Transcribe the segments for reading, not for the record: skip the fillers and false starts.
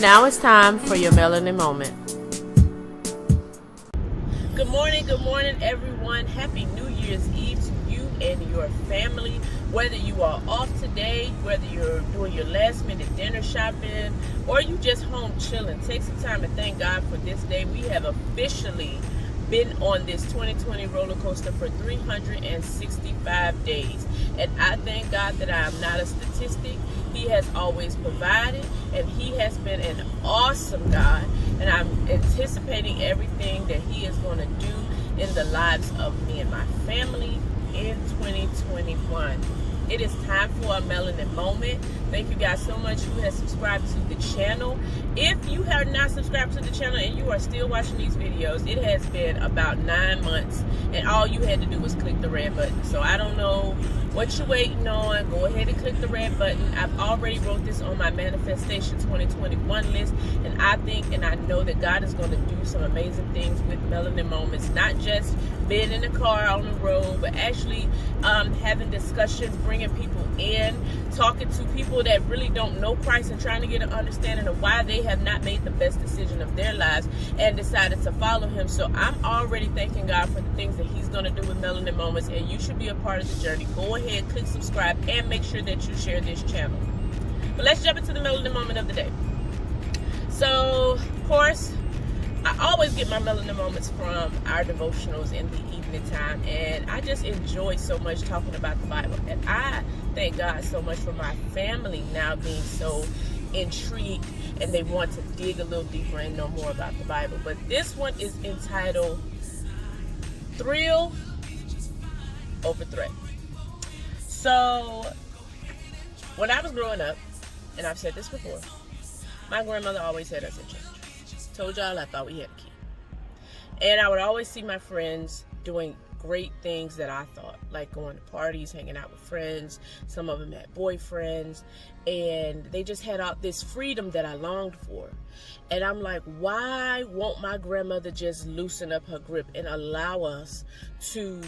Now it's time for your Melanin Moment. Good morning, everyone. Happy New Year's Eve to you and your family. Whether you are off today, whether you're doing your last minute dinner shopping, or you just home chilling, take some time and thank God for this day. We have officially been on this 2020 roller coaster for 365 days. And I thank God that I am not a statistic. He has always provided, and He has been an awesome God. And I'm anticipating everything that He is going to do in the lives of me and my family in 2021. It is time for a Melanin Moment. Thank you guys so much who has subscribed to the channel. If you have not subscribed to the channel and you are still watching these videos, it has been about 9 months, and all you had to do was click the red button. So I don't know what you're waiting on. Go ahead and click the red button. I've already wrote this on my Manifestation 2021 list, and I think and I know that God is going to do some amazing things with Melanin Moments, not just being in the car on the road, but actually having discussions, bringing people in, talking to people that really don't know Christ and trying to get an understanding of why they have not made the best decision of their lives and decided to follow Him. So I'm already thanking God for the things that He's going to do with Melanin Moments, and you should be a part of the journey. Go ahead, click subscribe, and make sure that you share this channel. But let's jump into the Melanin Moment of the day. So, of course, I always get my Melanin Moments from our devotionals in the evening time, and I just enjoy so much talking about the Bible. And I thank God so much for my family now being so intrigued, and they want to dig a little deeper and know more about the Bible. But this one is entitled Thrill Over Threat. So, when I was growing up, and I've said this before, my grandmother always had us in church. Told y'all I thought we had a key. And I would always see my friends doing great things that I thought, like going to parties, hanging out with friends. Some of them had boyfriends, and they just had all this freedom that I longed for. And I'm like, why won't my grandmother just loosen up her grip and allow us to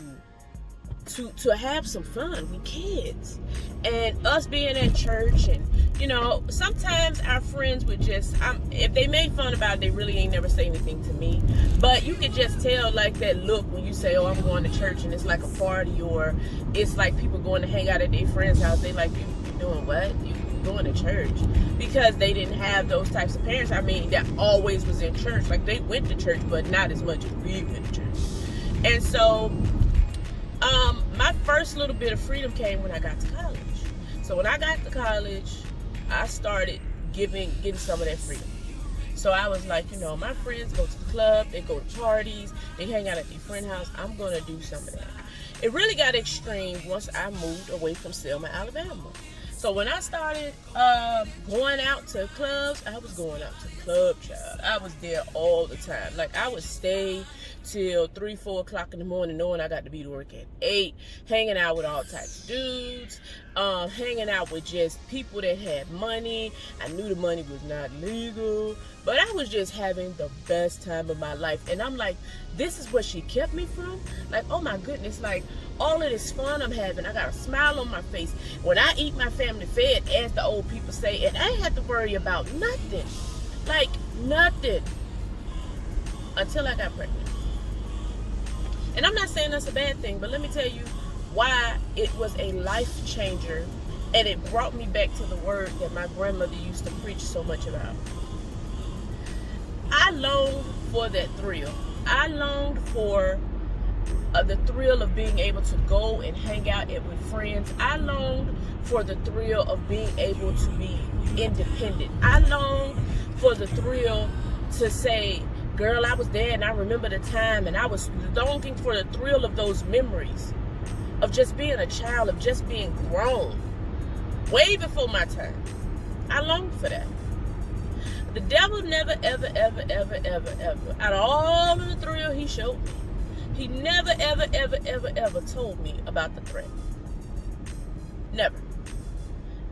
have some fun with kids? And us being at church, and you know, sometimes our friends would just if they made fun about it, they really ain't never say anything to me, but you could just tell, like, that look when you say, oh, I'm going to church, and it's like a party, or it's like people going to hang out at their friend's house. They like, you doing what? You going to church? Because they didn't have those types of parents, I mean, that always was in church. Like, they went to church, but not as much as we went to church. And so my first little bit of freedom came when I got to college. So when I got to college, I started getting some of that freedom. So I was like, you know, my friends go to the club, they go to parties, they hang out at their friend's house. I'm going to do some of that. It really got extreme once I moved away from Selma, Alabama. So when I started going out to clubs, I was going out to the club, child. I was there all the time. Like, I would stay till 3, 4 o'clock in the morning, knowing I got to be to work at 8, hanging out with all types of dudes, hanging out with just people that had money. I knew the money was not legal, but I was just having the best time of my life. And I'm like, this is what she kept me from? Like, oh my goodness, like, all of this fun I'm having, I got a smile on my face. When I eat, my family fed, as the old people say, and I ain't have to worry about nothing. Like, nothing. Until I got pregnant. And I'm not saying that's a bad thing, but let me tell you why it was a life changer, and it brought me back to the word that my grandmother used to preach so much about. I longed for that thrill. I longed for the thrill of being able to go and hang out with friends. I longed for the thrill of being able to be independent. I longed for the thrill to say, girl, I was there and I remember the time, and I was longing for the thrill of those memories of just being a child, of just being grown, way before my time. I longed for that. The devil never, ever, ever, ever, ever, ever, out of all of the thrill he showed me, he never, ever, ever, ever, ever told me about the threat. Never.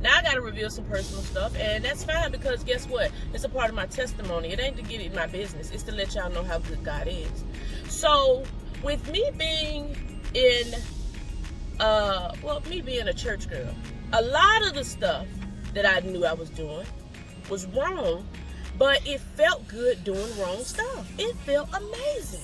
Now I got to reveal some personal stuff, and that's fine, because guess what? It's a part of my testimony. It ain't to get in my business. It's to let y'all know how good God is. So with me being in, me being a church girl, a lot of the stuff that I knew I was doing was wrong, But it felt good doing wrong stuff. It felt amazing.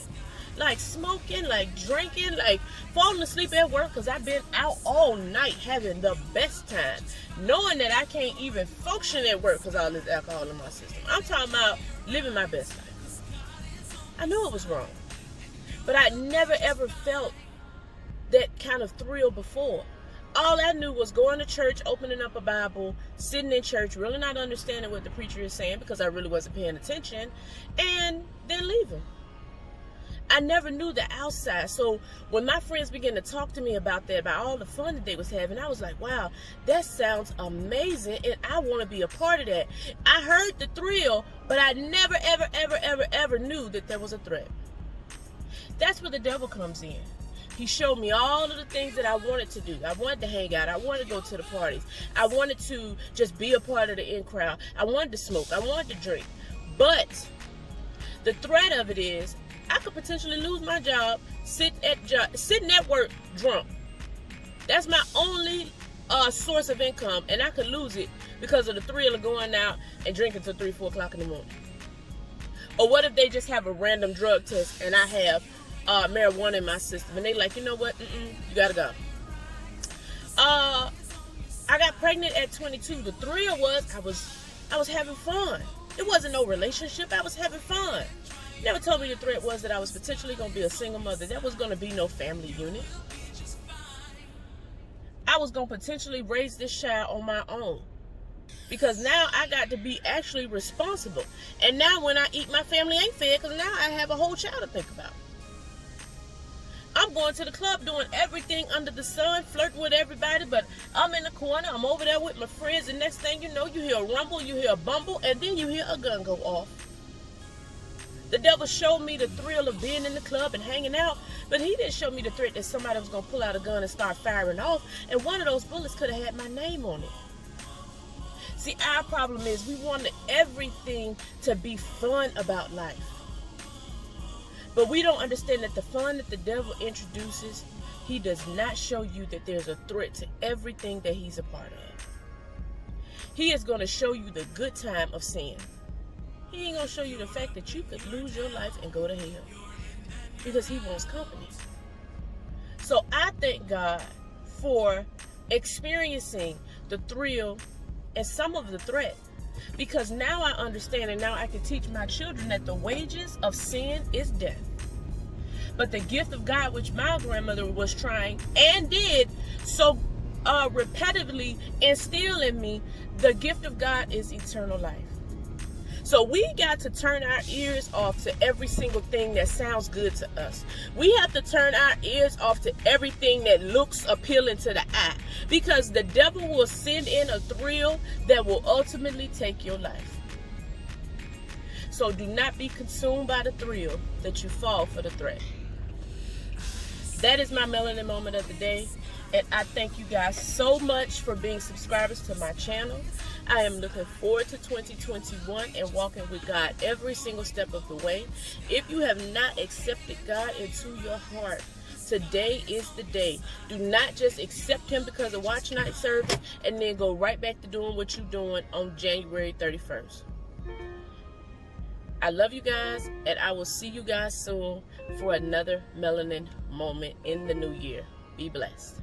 Like smoking, like drinking, like falling asleep at work because I've been out all night having the best time. Knowing that I can't even function at work because all this alcohol in my system. I'm talking about living my best life. I knew it was wrong. But I never ever felt that kind of thrill before. All I knew was going to church, opening up a Bible, sitting in church, really not understanding what the preacher is saying because I really wasn't paying attention, and then leaving. I never knew the outside. So when my friends began to talk to me about that, about all the fun that they was having, I was like, wow, that sounds amazing, and I want to be a part of that. I heard the thrill, but I never, ever, ever, ever, ever knew that there was a threat. That's where the devil comes in. He showed me all of the things that I wanted to do. I wanted to hang out. I wanted to go to the parties. I wanted to just be a part of the in crowd. I wanted to smoke. I wanted to drink. But the threat of it is I could potentially lose my job, sitting at work drunk. That's my only source of income, and I could lose it because of the thrill of going out and drinking till 3, 4 o'clock in the morning. Or what if they just have a random drug test and I have marijuana in my system, and they like, you know what, you gotta go. I got pregnant at 22. The thrill was I was having fun. It wasn't no relationship. I was having fun. Never told me the threat was that I was potentially gonna be a single mother. There was gonna be no family unit. I was gonna potentially raise this child on my own. Because now I got to be actually responsible. And now when I eat, my family ain't fed because now I have a whole child to think about. I'm going to the club doing everything under the sun, flirting with everybody, but I'm in the corner, I'm over there with my friends, and next thing you know, you hear a rumble, you hear a bumble, and then you hear a gun go off. The devil showed me the thrill of being in the club and hanging out, but he didn't show me the threat that somebody was going to pull out a gun and start firing off, and one of those bullets could have had my name on it. See, our problem is we wanted everything to be fun about life. But we don't understand that the fun that the devil introduces, he does not show you that there's a threat to everything that he's a part of. He is going to show you the good time of sin. He ain't going to show you the fact that you could lose your life and go to hell. Because he wants company. So I thank God for experiencing the thrill and some of the threat. Because now I understand, and now I can teach my children that the wages of sin is death. But the gift of God, which my grandmother was trying and did so repetitively instill in me, the gift of God is eternal life. So we got to turn our ears off to every single thing that sounds good to us. We have to turn our ears off to everything that looks appealing to the eye. Because the devil will send in a thrill that will ultimately take your life. So do not be consumed by the thrill that you fall for the threat. That is my melanin moment of the day. And I thank you guys so much for being subscribers to my channel. I am looking forward to 2021 and walking with God every single step of the way. If you have not accepted God into your heart, today is the day. Do not just accept him because of watch night service and then go right back to doing what you're doing on January 31st. I love you guys, and I will see you guys soon for another melanin moment in the new year. Be blessed.